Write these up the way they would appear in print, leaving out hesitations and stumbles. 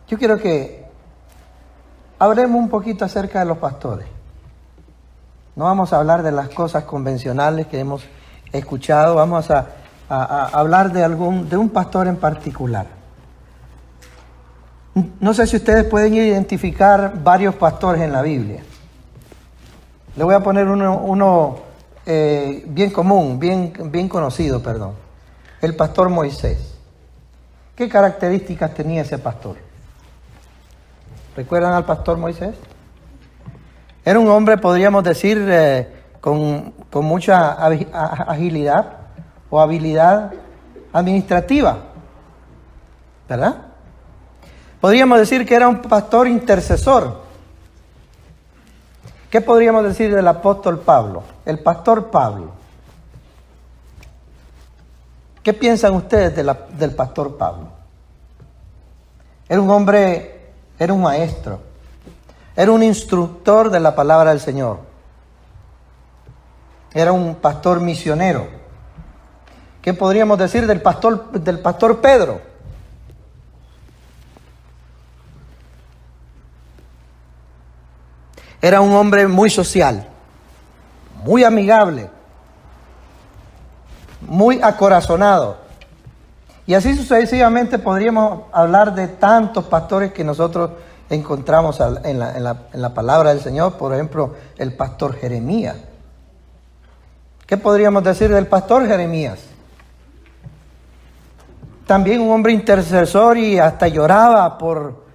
Yo quiero que hablemos un poquito acerca de los pastores. No vamos a hablar de las cosas convencionales que hemos escuchado, vamos a hablar de un pastor en particular. No sé si ustedes pueden identificar varios pastores en la Biblia. Le voy a poner uno bien común, bien conocido, perdón. El pastor Moisés. ¿Qué características tenía ese pastor? ¿Recuerdan al pastor Moisés? Era un hombre, podríamos decir, con mucha agilidad o habilidad administrativa, ¿verdad? Podríamos decir que era un pastor intercesor. ¿Qué podríamos decir del apóstol Pablo? El pastor Pablo. ¿Qué piensan ustedes del pastor Pablo? Era un hombre, era un maestro, era un instructor de la palabra del Señor. Era un pastor misionero. ¿Qué podríamos decir del pastor Pedro? Era un hombre muy social, muy amigable, muy acorazonado. Y así sucesivamente podríamos hablar de tantos pastores que nosotros encontramos en la palabra del Señor. Por ejemplo, el pastor Jeremías. ¿Qué podríamos decir del pastor Jeremías? También un hombre intercesor y hasta lloraba por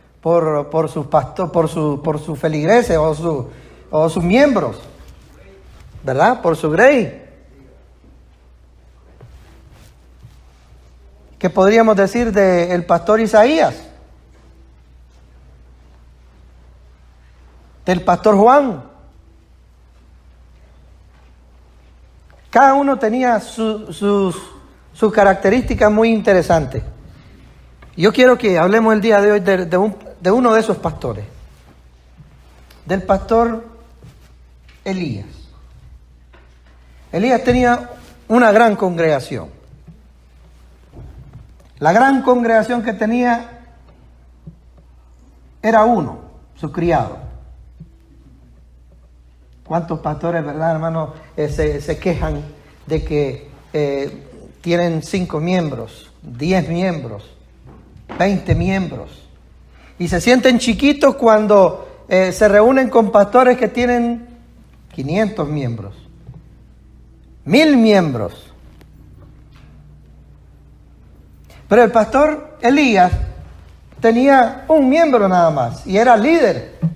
sus pastores, por sus feligreses o sus miembros, ¿verdad? Por su grey. ¿Qué podríamos decir del pastor Isaías? Del pastor Juan. Cada uno tenía sus características muy interesantes. Yo quiero que hablemos el día de hoy de uno de esos pastores, del pastor Elías. Elías tenía una gran congregación. La gran congregación que tenía era uno, su criado. ¿Cuántos pastores, verdad, hermano, se quejan de que tienen 5 miembros, 10 miembros, 20 miembros? Y se sienten chiquitos cuando se reúnen con pastores que tienen 500 miembros, 1000 miembros. Pero el pastor Elías tenía un miembro nada más y era líder. En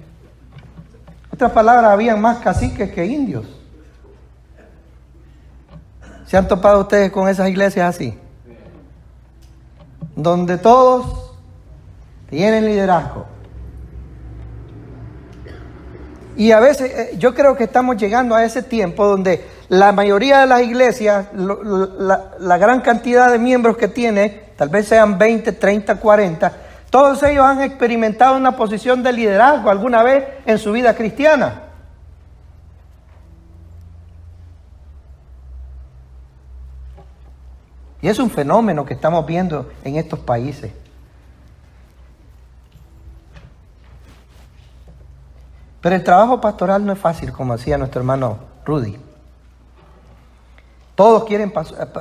otras palabras, habían más caciques que indios. ¿Se han topado ustedes con esas iglesias así? Donde todos tienen liderazgo. Y a veces yo creo que estamos llegando a ese tiempo donde la mayoría de las iglesias, la gran cantidad de miembros que tiene, tal vez sean 20, 30, 40, todos ellos han experimentado una posición de liderazgo alguna vez en su vida cristiana. Y es un fenómeno que estamos viendo en estos países. Pero el trabajo pastoral no es fácil, como decía nuestro hermano Rudy. Todos quieren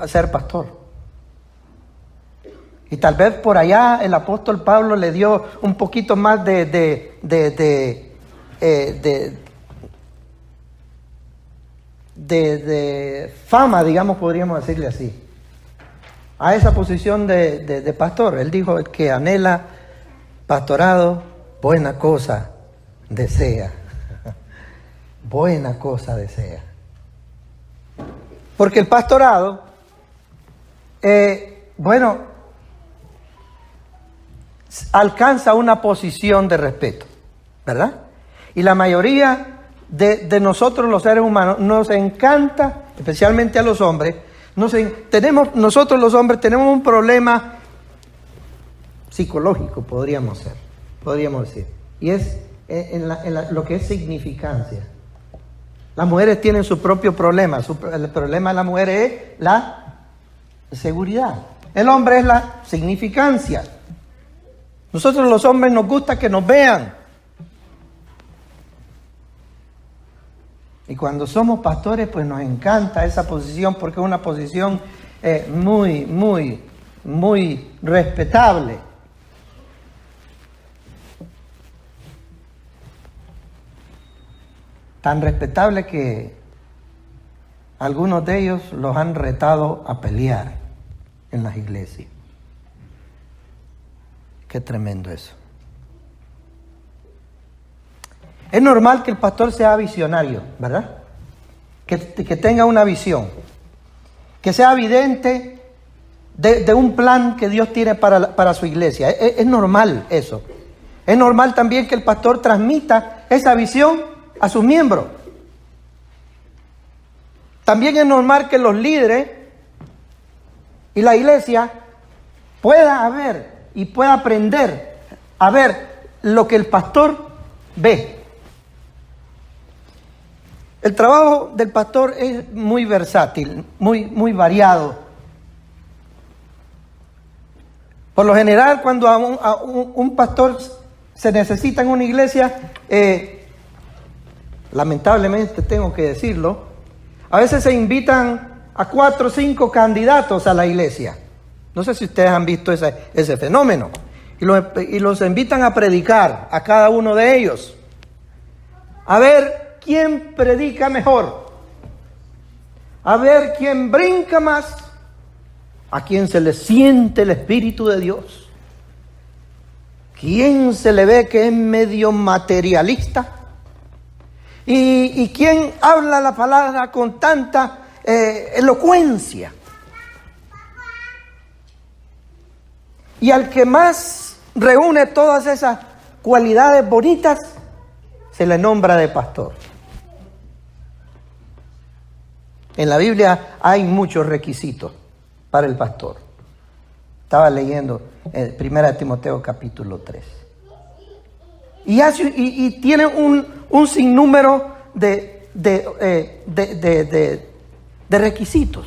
ser pastor. Y tal vez por allá el apóstol Pablo le dio un poquito más de fama, digamos, podríamos decirle así, a esa posición de pastor. Él dijo: el que anhela pastorado, buena cosa desea. Buena cosa desea. Porque el pastorado, alcanza una posición de respeto, ¿verdad? Y la mayoría de nosotros los seres humanos nos encanta, especialmente a los hombres, nosotros los hombres tenemos un problema psicológico, podríamos decir, y es en lo que es significancia. Las mujeres tienen su propio problema. El problema de la mujer es la seguridad. El hombre es la significancia. Nosotros los hombres nos gusta que nos vean. Y cuando somos pastores, pues nos encanta esa posición porque es una posición muy respetable. Tan respetable que algunos de ellos los han retado a pelear en las iglesias. Qué tremendo eso. Es normal que el pastor sea visionario, ¿verdad? Que tenga una visión, que sea evidente de un plan que Dios tiene para su iglesia. Es normal eso. Es normal también que el pastor transmita esa visión a sus miembros. También es normal que los líderes y la iglesia pueda ver y pueda aprender a ver lo que el pastor ve. El trabajo del pastor es muy versátil, muy variado. Por lo general, cuando a un pastor se necesita en una iglesia, lamentablemente tengo que decirlo, a veces se invitan a 4 o 5 candidatos a la iglesia. No sé si ustedes han visto ese fenómeno. Y los invitan a predicar a cada uno de ellos. A ver quién predica mejor. A ver quién brinca más. A quién se le siente el Espíritu de Dios. Quién se le ve que es medio materialista. Y quién habla la palabra con tanta elocuencia. Y al que más reúne todas esas cualidades bonitas, se le nombra de pastor. En la Biblia hay muchos requisitos para el pastor. Estaba leyendo 1 Timoteo capítulo 3. Y tiene un sinnúmero de requisitos.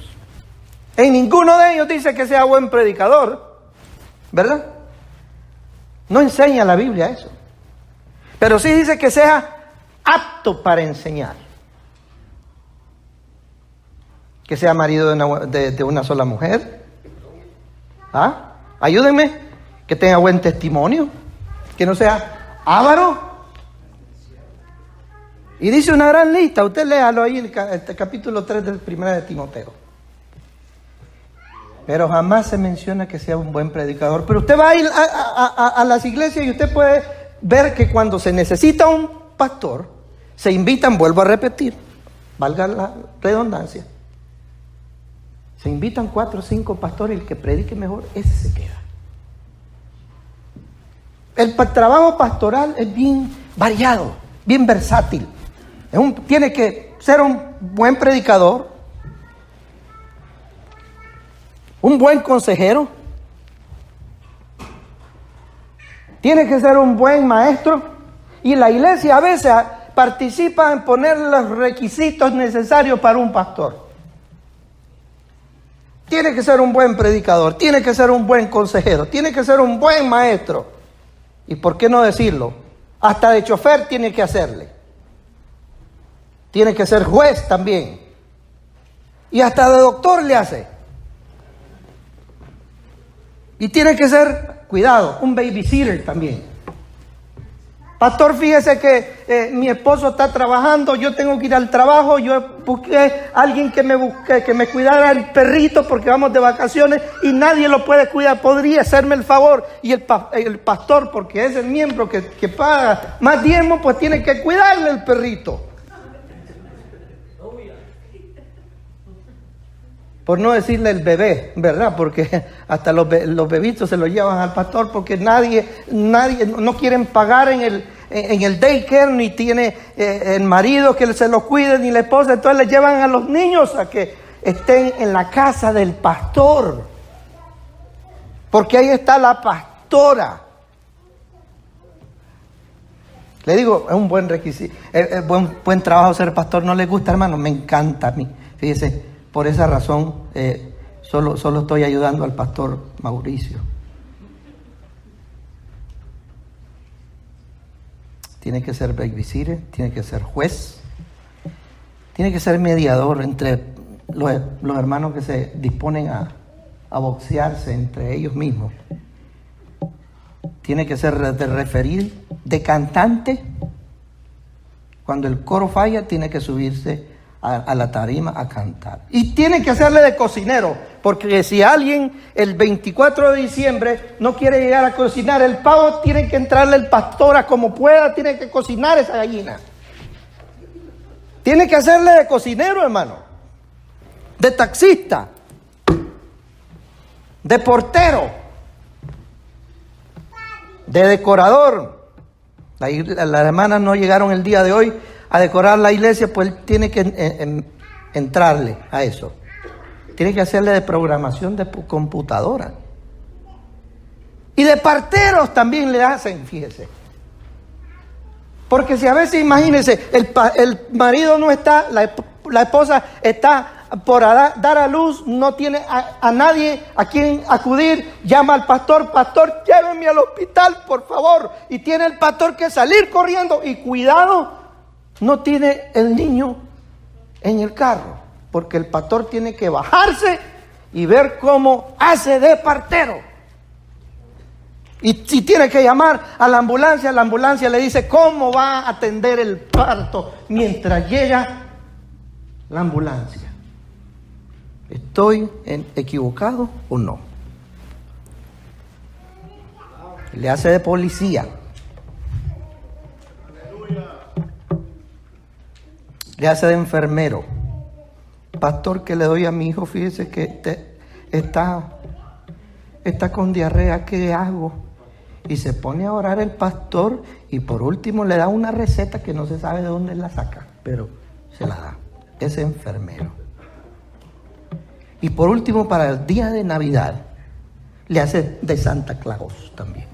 En ninguno de ellos dice que sea buen predicador, ¿verdad? No enseña la Biblia eso. Pero sí dice que sea apto para enseñar. Que sea marido de una sola mujer. ¿Ah? Ayúdenme. Que tenga buen testimonio. Que no sea avaro. Y dice una gran lista. Usted léalo ahí, el capítulo 3 del 1 de Timoteo. Pero jamás se menciona que sea un buen predicador. Pero usted va a ir a las iglesias y usted puede ver que cuando se necesita un pastor, se invitan, vuelvo a repetir, valga la redundancia, se invitan 4 o 5 pastores y el que predique mejor, ese se queda. El trabajo pastoral es bien variado, bien versátil. Tiene que ser un buen predicador, un buen consejero, tiene que ser un buen maestro, y la iglesia a veces participa en poner los requisitos necesarios para un pastor. Tiene que ser un buen predicador, tiene que ser un buen consejero, tiene que ser un buen maestro. Y por qué no decirlo, hasta de chofer tiene que hacerle. Tiene que ser juez también. Y hasta de doctor le hace. Y tiene que ser, cuidado, un babysitter también. Pastor, fíjese que mi esposo está trabajando, yo tengo que ir al trabajo, yo busqué a alguien que me cuidara el perrito porque vamos de vacaciones y nadie lo puede cuidar, podría hacerme el favor. Y el pastor, porque es el miembro que paga más diezmo, pues tiene que cuidarle el perrito. Por no decirle el bebé, ¿verdad? Porque hasta los bebitos se los llevan al pastor porque nadie no quieren pagar en el daycare, ni tiene el marido que se los cuide, ni la esposa. Entonces les llevan a los niños a que estén en la casa del pastor. Porque ahí está la pastora. Le digo, es un buen requisito, es buen trabajo ser pastor. ¿No le gusta, hermano? Me encanta a mí. Fíjese. Por esa razón, solo estoy ayudando al pastor Mauricio. tiene que ser babysitter, tiene que ser juez, tiene que ser mediador entre los hermanos que se disponen a boxearse entre ellos mismos. Tiene que ser de referir, de cantante. Cuando el coro falla, tiene que subirse a la tarima a cantar. Y tiene que hacerle de cocinero, porque si alguien el 24 de diciembre no quiere llegar a cocinar el pavo, tiene que entrarle el pastor a como pueda, tiene que cocinar esa gallina. Tiene que hacerle de cocinero, hermano, de taxista, de portero, de decorador. Las hermanas no llegaron el día de hoy a decorar la iglesia, pues él tiene que entrarle a eso. Tiene que hacerle de programación de computadora. Y de parteros también le hacen, fíjese. Porque si a veces, imagínense, el marido no está, la esposa está por dar a luz, no tiene a nadie a quien acudir, llama al pastor, pastor, llévenme al hospital, por favor. Y tiene el pastor que salir corriendo y cuidado, no tiene el niño en el carro, porque el pastor tiene que bajarse y ver cómo hace de partero. Y si tiene que llamar a la ambulancia le dice cómo va a atender el parto mientras llega la ambulancia. ¿Estoy equivocado o no? Le hace de policía. Le hace de enfermero. Pastor, que le doy a mi hijo, fíjese que está con diarrea, ¿qué hago? Y se pone a orar el pastor y por último le da una receta que no se sabe de dónde la saca, pero se la da. Es enfermero. Y por último, para el día de Navidad, le hace de Santa Claus también.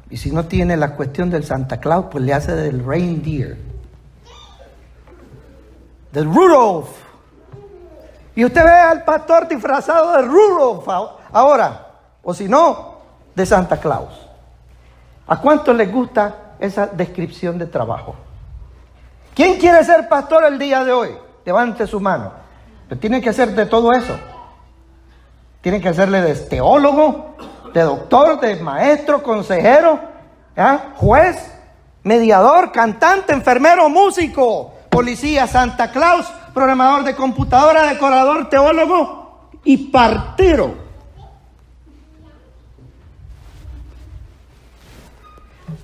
Y si no tiene la cuestión del Santa Claus, pues le hace del reindeer, del Rudolph. Y usted ve al pastor disfrazado de Rudolph ahora, o si no, de Santa Claus. ¿A cuántos les gusta esa descripción de trabajo? ¿Quién quiere ser pastor el día de hoy? Levante su mano. Pero tiene que hacer de todo eso. Tiene que hacerle de teólogo, de doctor, de maestro, consejero, juez, mediador, cantante, enfermero, músico, policía, Santa Claus, programador de computadora, decorador, teólogo y partero.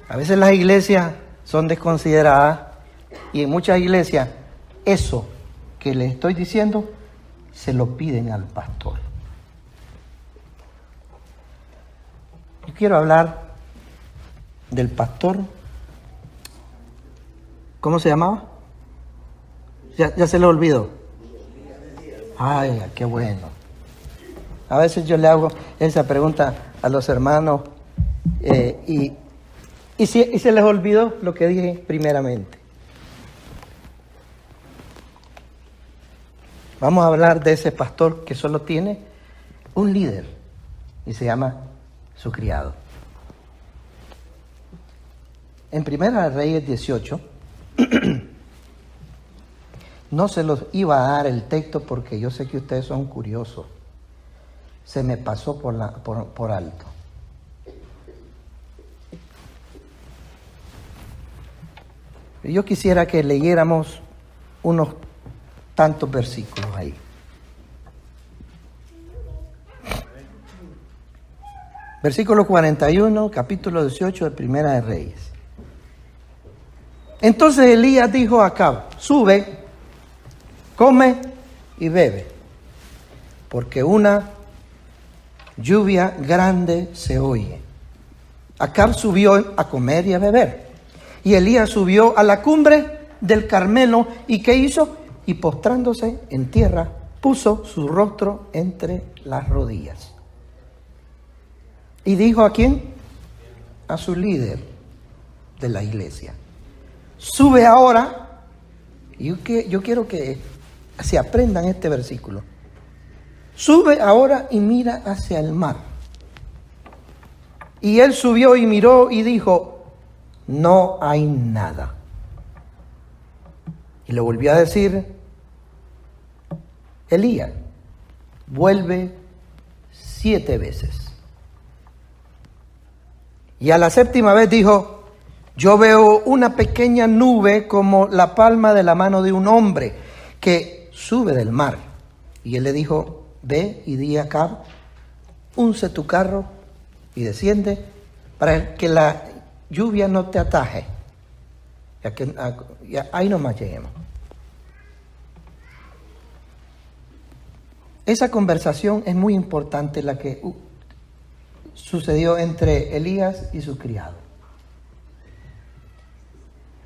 A veces las iglesias son desconsideradas y en muchas iglesias eso que les estoy diciendo se lo piden al pastor. Yo quiero hablar del pastor. ¿Cómo se llamaba? Ya se le olvidó. Ay, qué bueno. A veces yo le hago esa pregunta a los hermanos y se les olvidó lo que dije primeramente. Vamos a hablar de ese pastor que solo tiene un líder y se llama su criado. En Primera de Reyes 18, no se los iba a dar el texto porque yo sé que ustedes son curiosos. Se me pasó por alto. Yo quisiera que leyéramos unos tantos versículos ahí. Versículo 41, capítulo 18 de Primera de Reyes. Entonces Elías dijo a Acab: sube, come y bebe, porque una lluvia grande se oye. Acab subió a comer y a beber, y Elías subió a la cumbre del Carmelo, ¿y qué hizo? Y postrándose en tierra, puso su rostro entre las rodillas. ¿Y dijo a quién? A su líder de la iglesia: sube ahora. Y yo quiero que se aprendan este versículo. Sube ahora y mira hacia el mar. Y él subió y miró y dijo: no hay nada. Y le volvió a decir: Elías, vuelve 7 veces. Y a la 7ª vez dijo: yo veo una pequeña nube como la palma de la mano de un hombre que sube del mar. Y él le dijo: ve y di a Acab: unce tu carro y desciende para que la lluvia no te ataje. Ya ahí nomás lleguemos. Esa conversación es muy importante, la que sucedió entre Elías y su criado.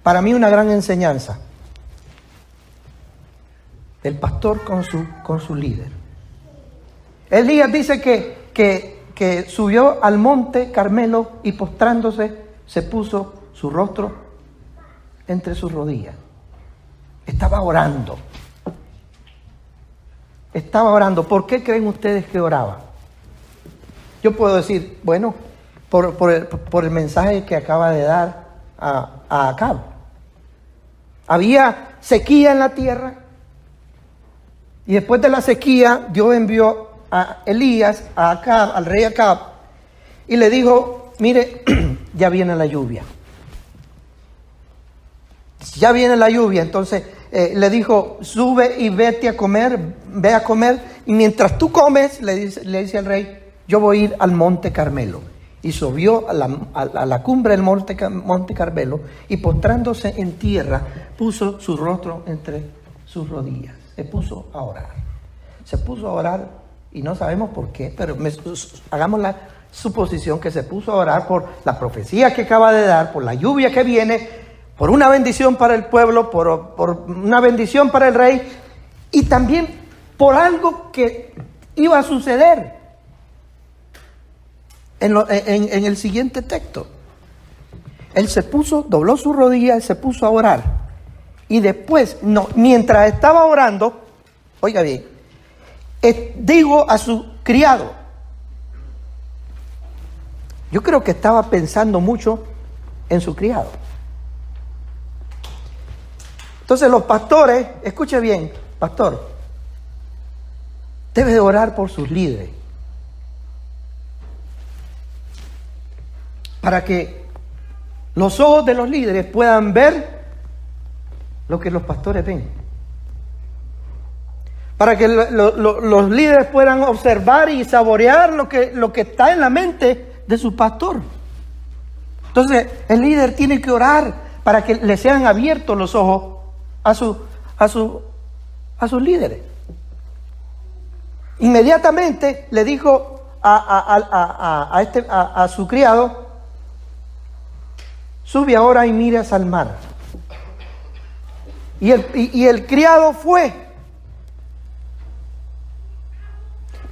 Para mí una gran enseñanza. El pastor con su líder. Elías dice que subió al monte Carmelo y postrándose se puso su rostro entre sus rodillas. Estaba orando. Estaba orando. ¿Por qué creen ustedes que oraba? Yo puedo decir, bueno, por el mensaje que acaba de dar a Acab. Había sequía en la tierra. Y después de la sequía, Dios envió a Elías, a Acab, al rey Acab, y le dijo: mire, ya viene la lluvia. Ya viene la lluvia. Entonces le dijo: sube y vete a comer, ve a comer. Y mientras tú comes, le dice al rey: yo voy a ir al monte Carmelo. Y subió a la cumbre del monte Carmelo y postrándose en tierra, puso su rostro entre sus rodillas. Se puso a orar. Se puso a orar y no sabemos por qué, pero hagamos la suposición que se puso a orar por la profecía que acaba de dar, por la lluvia que viene, por una bendición para el pueblo, por una bendición para el rey y también por algo que iba a suceder en el siguiente texto. Él se puso, dobló su rodilla y se puso a orar. Y después, mientras estaba orando, oiga bien, digo a su criado. Yo creo que estaba pensando mucho en su criado. Entonces los pastores, escuche bien, pastor, debe de orar por sus líderes. Para que los ojos de los líderes puedan ver lo que los pastores ven. Para que los líderes puedan observar y saborear lo que está en la mente de su pastor. Entonces, el líder tiene que orar para que le sean abiertos los ojos a sus líderes. Inmediatamente le dijo a su criado: sube ahora y miras al mar. Y el criado fue.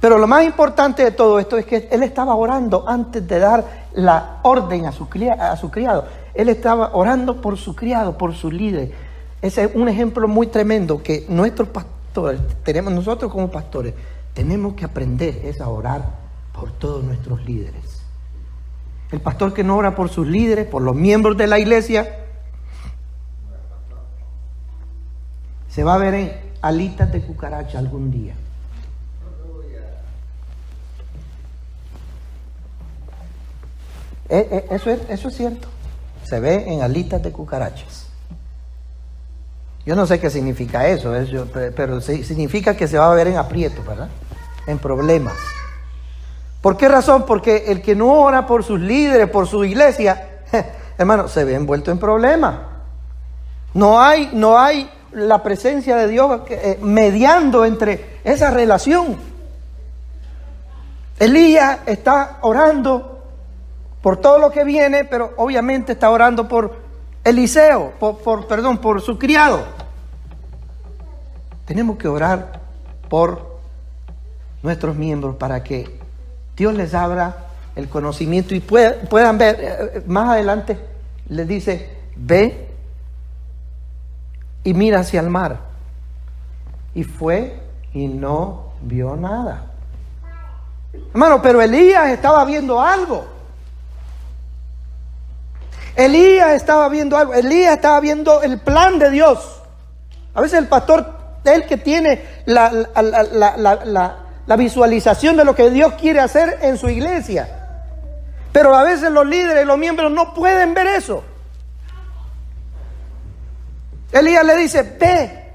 Pero lo más importante de todo esto es que él estaba orando antes de dar la orden a su criado. Él estaba orando por su criado, por su líder. Ese es un ejemplo muy tremendo que nuestros pastores, nosotros como pastores, tenemos que aprender a orar por todos nuestros líderes. El pastor que no ora por sus líderes, por los miembros de la iglesia, se va a ver en alitas de cucaracha algún día. Eso es cierto. Se ve en alitas de cucarachas. Yo no sé qué significa eso, pero significa que se va a ver en aprietos, ¿verdad? En problemas. ¿Por qué razón? Porque el que no ora por sus líderes, por su iglesia, hermano, se ve envuelto en problemas. No hay la presencia de Dios mediando entre esa relación. Elías está orando por todo lo que viene, pero obviamente está orando por Eliseo, por su criado. Tenemos que orar por nuestros miembros para que Dios les abra el conocimiento y puedan ver. Más adelante les dice: ve y mira hacia el mar. Y fue y no vio nada. Hermano, pero Elías estaba viendo algo. Elías estaba viendo algo. Elías estaba viendo el plan de Dios. A veces el pastor es el que tiene la visualización de lo que Dios quiere hacer en su iglesia. Pero a veces los líderes y los miembros no pueden ver eso. Elías le dice, ve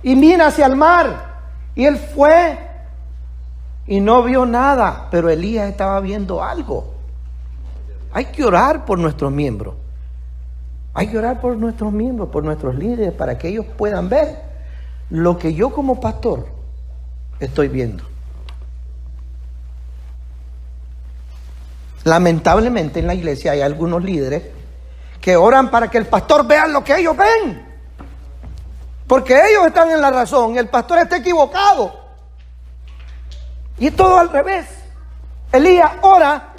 y mira hacia el mar. Y él fue y no vio nada, pero Elías estaba viendo algo. Hay que orar por nuestros miembros. Hay que orar por nuestros miembros, por nuestros líderes, para que ellos puedan ver lo que yo como pastor estoy viendo. Lamentablemente en la iglesia hay algunos líderes que oran para que el pastor vea lo que ellos ven, porque ellos están en la razón, el pastor está equivocado. Y es todo al revés. Elías ora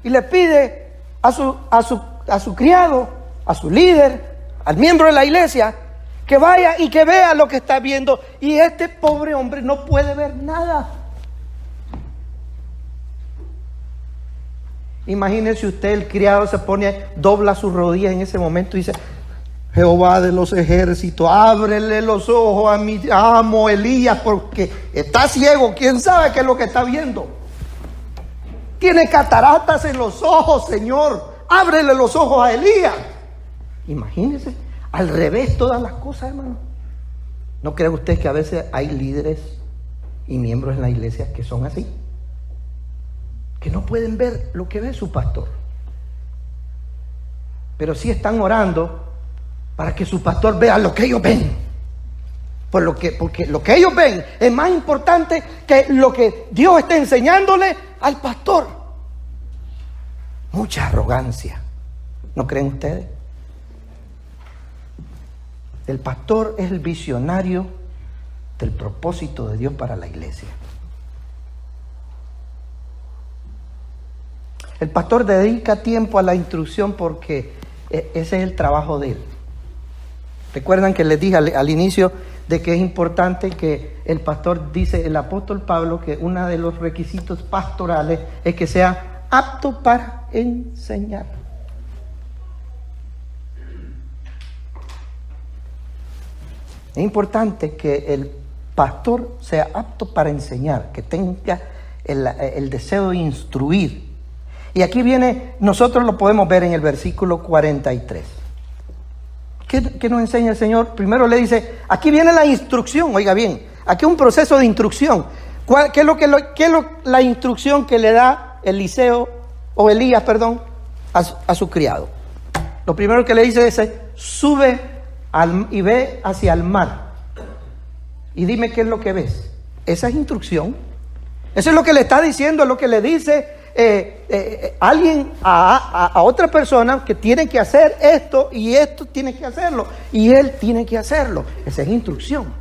y le pide a su criado, a su líder, al miembro de la iglesia, que vaya y que vea lo que está viendo. Y este pobre hombre no puede ver nada. Imagínese usted, el criado se pone, dobla sus rodillas en ese momento y dice, Jehová de los ejércitos, ábrele los ojos a mi amo Elías, porque está ciego, quién sabe qué es lo que está viendo. Tiene cataratas en los ojos, Señor, ábrele los ojos a Elías. Imagínese, al revés todas las cosas, hermano. ¿No cree usted que a veces hay líderes y miembros en la iglesia que son así? Que no pueden ver lo que ve su pastor, pero sí están orando para que su pastor vea lo que ellos ven. Porque lo que ellos ven es más importante que lo que Dios está enseñándole al pastor. Mucha arrogancia, ¿no creen ustedes? El pastor es el visionario del propósito de Dios para la iglesia. El pastor dedica tiempo a la instrucción porque ese es el trabajo de él. Recuerdan que les dije al inicio de que es importante que el pastor, dice el apóstol Pablo, que uno de los requisitos pastorales es que sea apto para enseñar. Es importante que el pastor sea apto para enseñar, que tenga el deseo de instruir. Y aquí viene, nosotros lo podemos ver en el versículo 43. ¿Qué nos enseña el Señor? Primero le dice, aquí viene la instrucción, oiga bien, aquí un proceso de instrucción. ¿Qué es la instrucción que le da Elías, a su criado? Lo primero que le dice es, sube y ve hacia el mar. Y dime qué es lo que ves. Esa es instrucción. Eso es lo que le está diciendo, es lo que le dice alguien a otra persona, que tiene que hacer esto y esto tiene que hacerlo y él tiene que hacerlo. Esa es instrucción.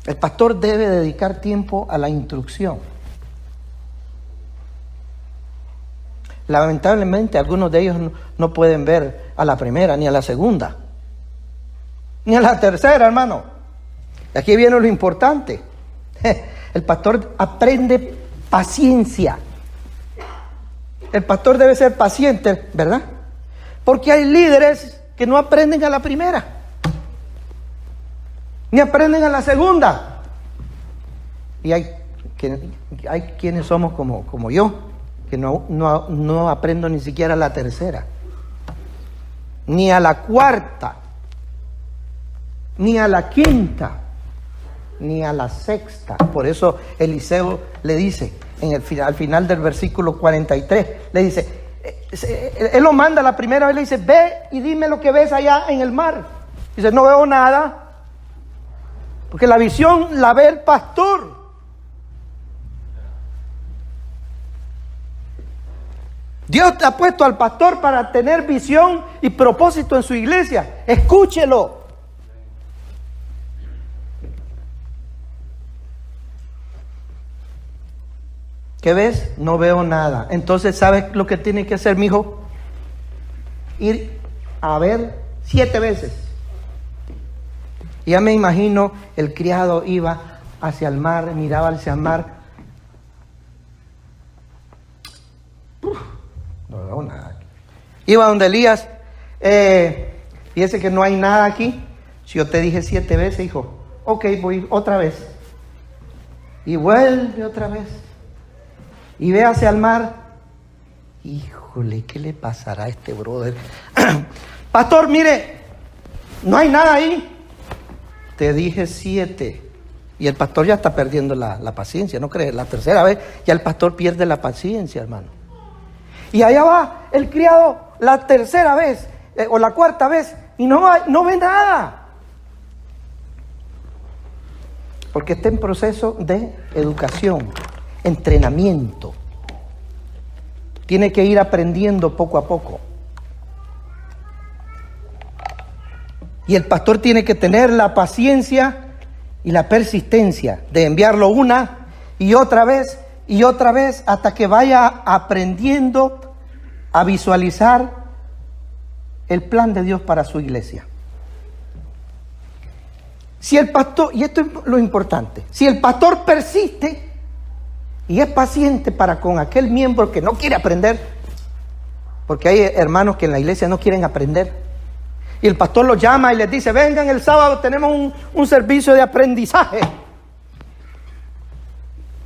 El pastor debe dedicar tiempo a la instrucción. Lamentablemente algunos de ellos no pueden ver a la primera, ni a la segunda, ni a la tercera, hermano. Aquí viene lo importante. El pastor aprende paciencia. El pastor debe ser paciente, ¿verdad? Porque hay líderes que no aprenden a la primera, ni aprenden a la segunda. Y hay quienes somos como yo, que no aprendo ni siquiera a la tercera, ni a la cuarta, ni a la quinta, ni a la sexta. Por eso Eliseo le dice al final del versículo 43, le dice, él lo manda la primera vez, le dice, ve y dime lo que ves allá en el mar. Dice, no veo nada, porque la visión la ve el pastor. Dios te ha puesto al pastor para tener visión y propósito en su iglesia. Escúchelo. ¿Qué ves? No veo nada. Entonces, ¿sabes lo que tiene que hacer, mijo? Ir a ver 7 veces. Ya me imagino, el criado iba hacia el mar, miraba hacia el mar. Iba donde Elías, fíjese que no hay nada aquí. Si yo te dije 7 veces, hijo, ok, voy otra vez. Y vuelve otra vez. Y ve hacia el mar. Híjole, ¿qué le pasará a este brother? Pastor, mire, no hay nada ahí. Te dije 7. Y el pastor ya está perdiendo la paciencia, ¿no crees? La tercera vez ya el pastor pierde la paciencia, hermano. Y allá va el criado la tercera vez o la cuarta vez y no ve nada. Porque está en proceso de educación, entrenamiento. Tiene que ir aprendiendo poco a poco. Y el pastor tiene que tener la paciencia y la persistencia de enviarlo una y otra vez hasta que vaya aprendiendo a visualizar el plan de Dios para su iglesia. Si el pastor, y esto es lo importante, si el pastor persiste y es paciente para con aquel miembro que no quiere aprender, porque hay hermanos que en la iglesia no quieren aprender, y el pastor los llama y les dice, vengan el sábado, tenemos un servicio de aprendizaje.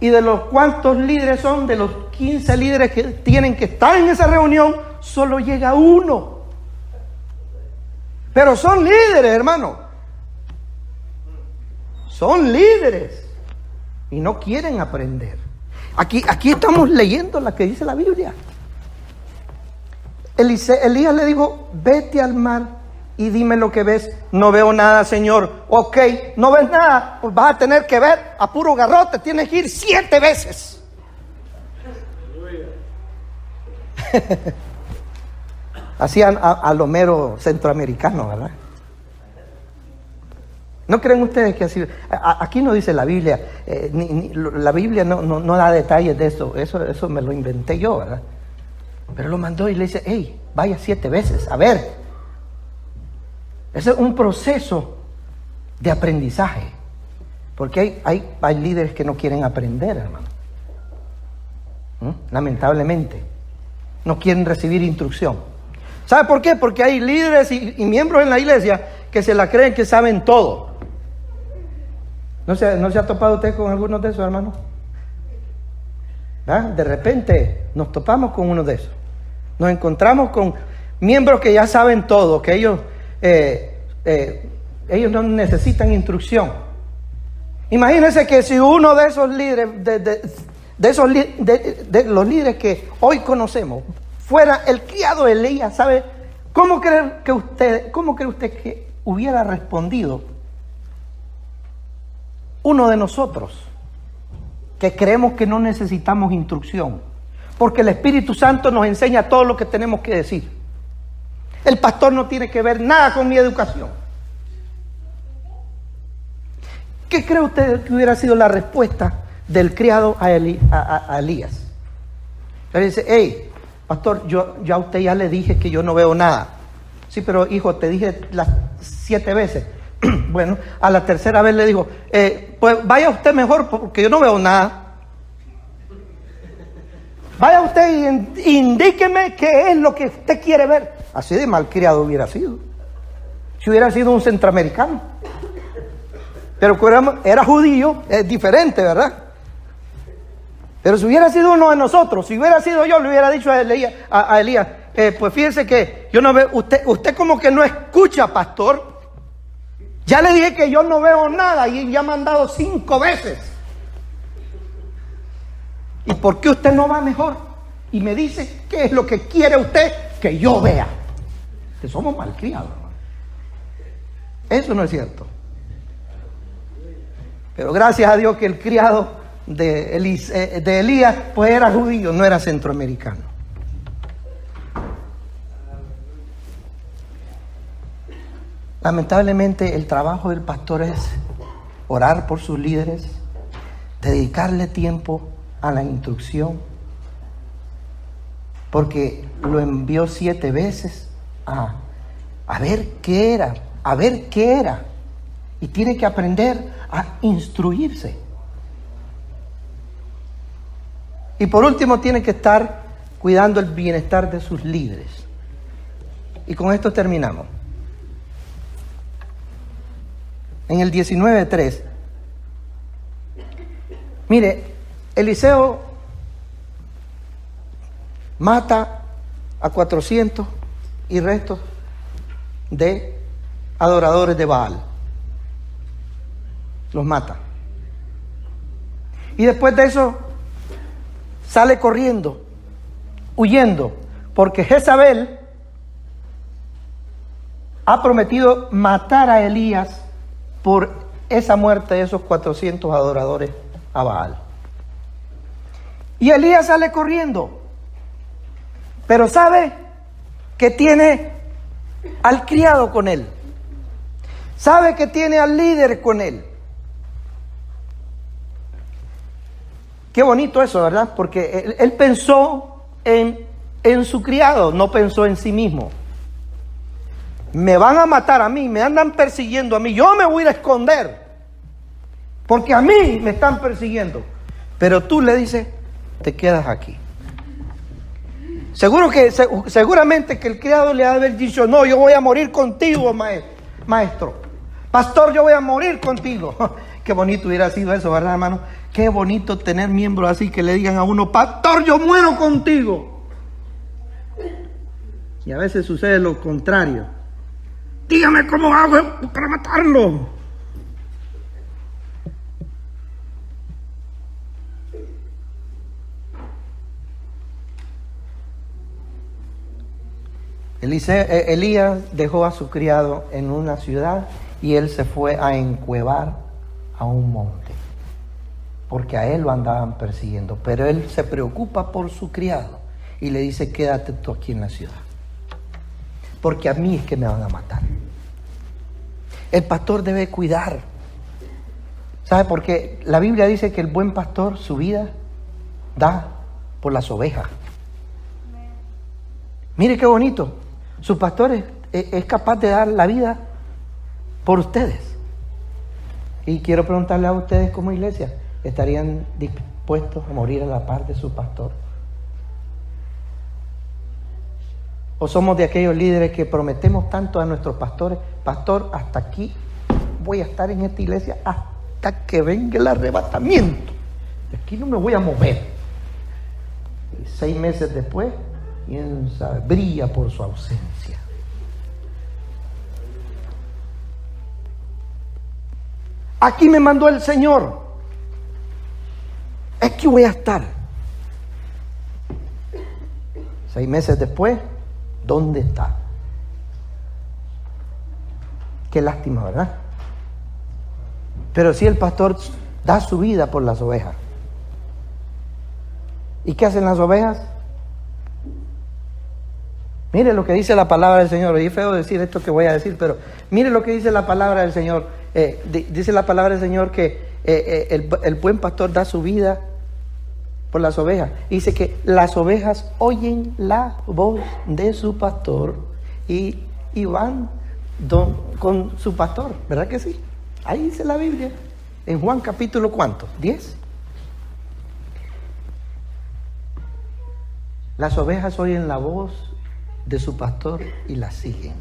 Y de los cuantos líderes son, de los 15 líderes que tienen que estar en esa reunión, solo llega uno. Pero son líderes, hermano. Son líderes. Y no quieren aprender. Aquí estamos leyendo la que dice la Biblia. Elías le dijo, vete al mar y dime lo que ves. No veo nada, Señor. Ok, no ves nada, pues vas a tener que ver a puro garrote. Tienes que ir 7 veces. Hacían a lo mero centroamericano, ¿verdad? ¿No creen ustedes que así? Aquí no dice la Biblia, la Biblia no da detalles de eso. Eso me lo inventé yo, ¿verdad? Pero lo mandó y le dice, hey, vaya 7 veces, a ver. Ese es un proceso de aprendizaje. Porque hay líderes que no quieren aprender, hermano. Lamentablemente. No quieren recibir instrucción. ¿Sabe por qué? Porque hay líderes y miembros en la iglesia que se la creen que saben todo. ¿No se ha topado usted con algunos de esos, hermano? ¿Ah? De repente nos topamos con uno de esos. Nos encontramos con miembros que ya saben todo, que ellos no necesitan instrucción. Imagínense que si uno de esos líderes, de los líderes que hoy conocemos, fuera el criado de Elías, ¿sabe? ¿Cómo cree usted que hubiera respondido uno de nosotros que creemos que no necesitamos instrucción? Porque el Espíritu Santo nos enseña todo lo que tenemos que decir. El pastor no tiene que ver nada con mi educación. ¿Qué cree usted que hubiera sido la respuesta del criado a Elías? Le dice, hey, pastor, yo a usted ya le dije que yo no veo nada. Sí, pero hijo, te dije las 7 veces. Bueno, a la tercera vez le dijo, pues vaya usted mejor porque yo no veo nada. Vaya usted y indíqueme qué es lo que usted quiere ver. Así de malcriado hubiera sido. Si hubiera sido un centroamericano. Pero como era judío, es diferente, ¿verdad? Pero si hubiera sido uno de nosotros, si hubiera sido yo, le hubiera dicho a Elías, pues fíjense que yo no veo, usted como que no escucha, pastor. Ya le dije que yo no veo nada y ya me han dado 5 veces. ¿Y por qué usted no va mejor? Y me dice, ¿qué es lo que quiere usted que yo vea? Que somos malcriados. Eso no es cierto. Pero gracias a Dios que el criado de Elías pues era judío, no era centroamericano. Lamentablemente el trabajo del pastor es orar por sus líderes, dedicarle tiempo a la instrucción, porque lo envió 7 veces a ver qué era, y tiene que aprender a instruirse. Y por último tiene que estar cuidando el bienestar de sus líderes. y con esto terminamos. En el 19:3, mire, Eliseo mata a 400 y restos de adoradores de Baal. Los mata. Y después de eso sale corriendo, huyendo, porque Jezabel ha prometido matar a Elías por esa muerte de esos 400 adoradores a Baal. Y Elías sale corriendo, pero sabe que tiene al criado con él, sabe que tiene al líder con él. Qué bonito eso, ¿verdad? Porque él pensó en su criado, no pensó en sí mismo. Me van a matar a mí, me andan persiguiendo a mí, yo me voy a ir a esconder, porque a mí me están persiguiendo. Pero tú le dices, te quedas aquí. Seguramente que el criado le ha de haber dicho, no, yo voy a morir contigo, maestro. Pastor, yo voy a morir contigo. Qué bonito hubiera sido eso, ¿verdad, hermano? Qué bonito tener miembros así que le digan a uno, pastor, yo muero contigo. Y a veces sucede lo contrario. Dígame cómo hago para matarlo. Elías dejó a su criado en una ciudad y él se fue a encuevar a un monte, porque a él lo andaban persiguiendo. Pero él se preocupa por su criado y le dice, quédate tú aquí en la ciudad, porque a mí es que me van a matar. El pastor debe cuidar. ¿Sabe? Porque la Biblia dice que el buen pastor su vida da por las ovejas. Mire qué bonito. Su pastor es capaz de dar la vida por ustedes. Y quiero preguntarle a ustedes como iglesia, ¿estarían dispuestos a morir a la par de su pastor? ¿O somos de aquellos líderes que prometemos tanto a nuestros pastores, pastor, hasta aquí voy a estar en esta iglesia hasta que venga el arrebatamiento, de aquí no me voy a mover? Y 6 meses después, quién sabe, brilla por su ausencia. Aquí me mandó el Señor, aquí voy a estar. 6 meses después, ¿dónde está? Qué lástima, ¿verdad? Pero si el pastor da su vida por las ovejas. ¿Y qué hacen las ovejas? Mire lo que dice la palabra del Señor. Y es feo decir esto que voy a decir, pero mire lo que dice la palabra del Señor. Dice la palabra del Señor que el buen pastor da su vida por las ovejas. Dice que las ovejas oyen la voz de su pastor y van con su pastor, ¿verdad que sí? Ahí dice la Biblia, en Juan capítulo ¿cuánto? 10. Las ovejas oyen la voz de su pastor y la siguen.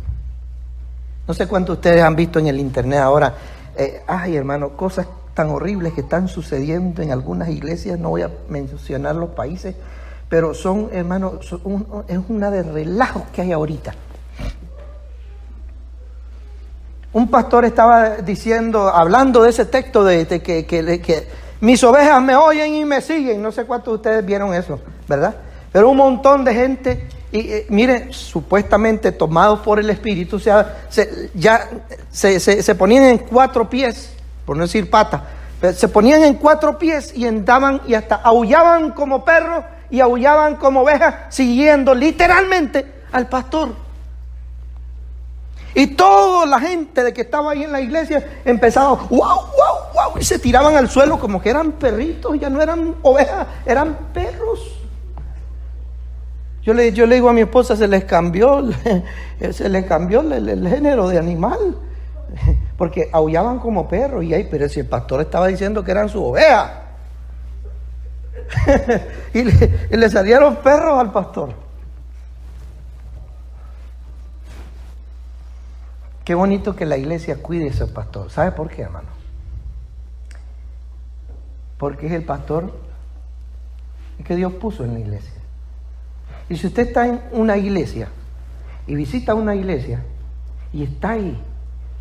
No sé cuántos de ustedes han visto en el internet ahora, hermano, cosas tan horribles que están sucediendo en algunas iglesias. No voy a mencionar los países, pero son, hermano, es una de relajos que hay ahorita. Un pastor estaba diciendo, hablando de ese texto de que mis ovejas me oyen y me siguen. No sé cuántos de ustedes vieron eso, ¿verdad? Pero un montón de gente, miren, supuestamente tomados por el Espíritu, se ponían en 4 pies, por no decir patas, se ponían en 4 pies y andaban y hasta aullaban como perros y aullaban como ovejas, siguiendo literalmente al pastor. Y toda la gente de que estaba ahí en la iglesia empezaba, wow, wow, wow, y se tiraban al suelo como que eran perritos, ya no eran ovejas, eran perros. Yo le digo a mi esposa, se les cambió el género de animal, porque aullaban como perros. Pero si el pastor estaba diciendo que eran su oveja, y le salieron perros al pastor. Qué bonito que la iglesia cuide a ese pastor. ¿Sabe por qué, hermano? Porque es el pastor que Dios puso en la iglesia. Y si usted está en una iglesia y visita una iglesia y está ahí,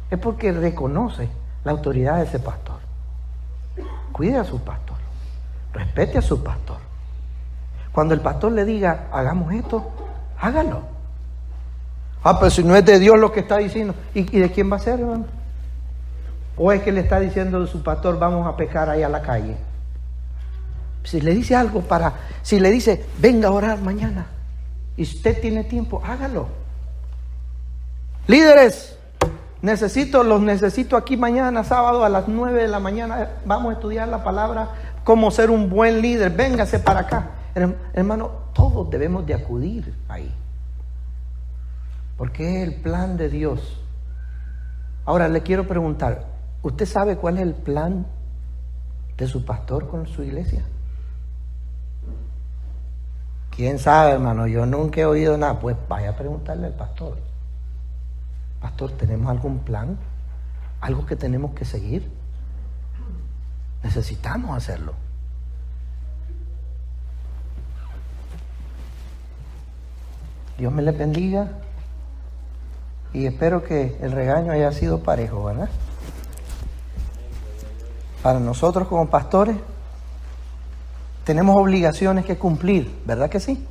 es porque reconoce la autoridad de ese pastor. Cuide a su pastor, respete a su pastor. Cuando el pastor le diga, hagamos esto, hágalo. Pero si no es de Dios lo que está diciendo, ¿y de quién va a ser, hermano? ¿O es que le está diciendo a su pastor, vamos a pecar ahí a la calle? Si le dice algo si le dice, venga a orar mañana, y usted tiene tiempo, hágalo. Líderes, los necesito aquí mañana, sábado a las 9 de la mañana, vamos a estudiar la palabra, cómo ser un buen líder, véngase para acá. Hermano, todos debemos de acudir ahí, porque es el plan de Dios. Ahora le quiero preguntar, ¿usted sabe cuál es el plan de su pastor con su iglesia? ¿Quién sabe, hermano? Yo nunca he oído nada. Pues vaya a preguntarle al pastor. Pastor, ¿tenemos algún plan? ¿Algo que tenemos que seguir? Necesitamos hacerlo. Dios me le bendiga y espero que el regaño haya sido parejo, ¿verdad? Para nosotros como pastores tenemos obligaciones que cumplir, ¿verdad que sí?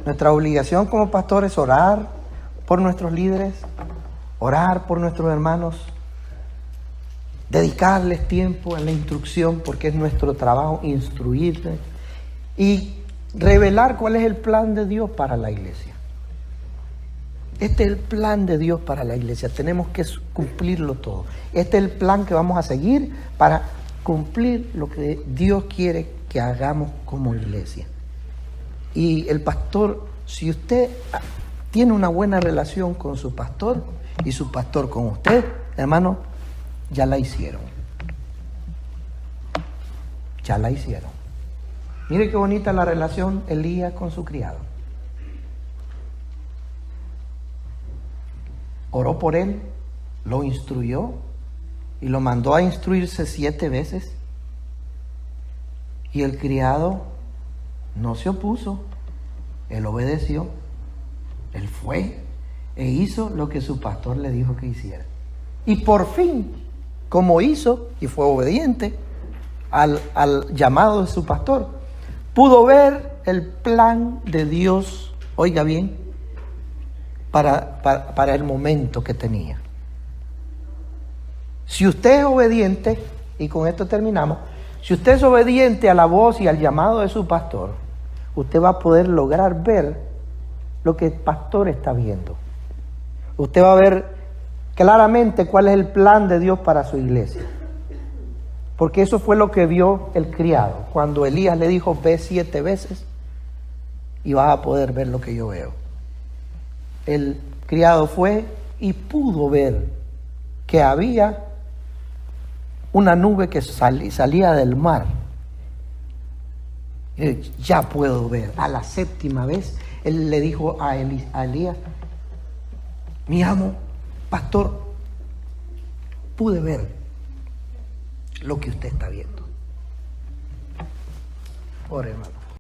Nuestra obligación como pastores es orar por nuestros líderes, orar por nuestros hermanos, dedicarles tiempo en la instrucción, porque es nuestro trabajo instruirles y revelar cuál es el plan de Dios para la iglesia. Este es el plan de Dios para la iglesia, tenemos que cumplirlo todo. Este es el plan que vamos a seguir para cumplir lo que Dios quiere que hagamos como iglesia. Y el pastor, si usted tiene una buena relación con su pastor y su pastor con usted, hermano, ya la hicieron. Ya la hicieron. Mire qué bonita la relación Elías con su criado. Oró por él, lo instruyó y lo mandó a instruirse 7 veces. Y el criado no se opuso, él obedeció, él fue e hizo lo que su pastor le dijo que hiciera. Y por fin, como hizo y fue obediente al llamado de su pastor, pudo ver el plan de Dios, oiga bien, para el momento que tenía. Si usted es obediente, y con esto terminamos, si usted es obediente a la voz y al llamado de su pastor, usted va a poder lograr ver lo que el pastor está viendo. Usted va a ver claramente cuál es el plan de Dios para su iglesia. Porque eso fue lo que vio el criado. Cuando Elías le dijo, ve 7 veces y vas a poder ver lo que yo veo. El criado fue y pudo ver que había una nube que salía del mar. Ya puedo ver. A la 7ª vez, él le dijo a Elías, mi amo, pastor, pude ver lo que usted está viendo. Ore, hermano.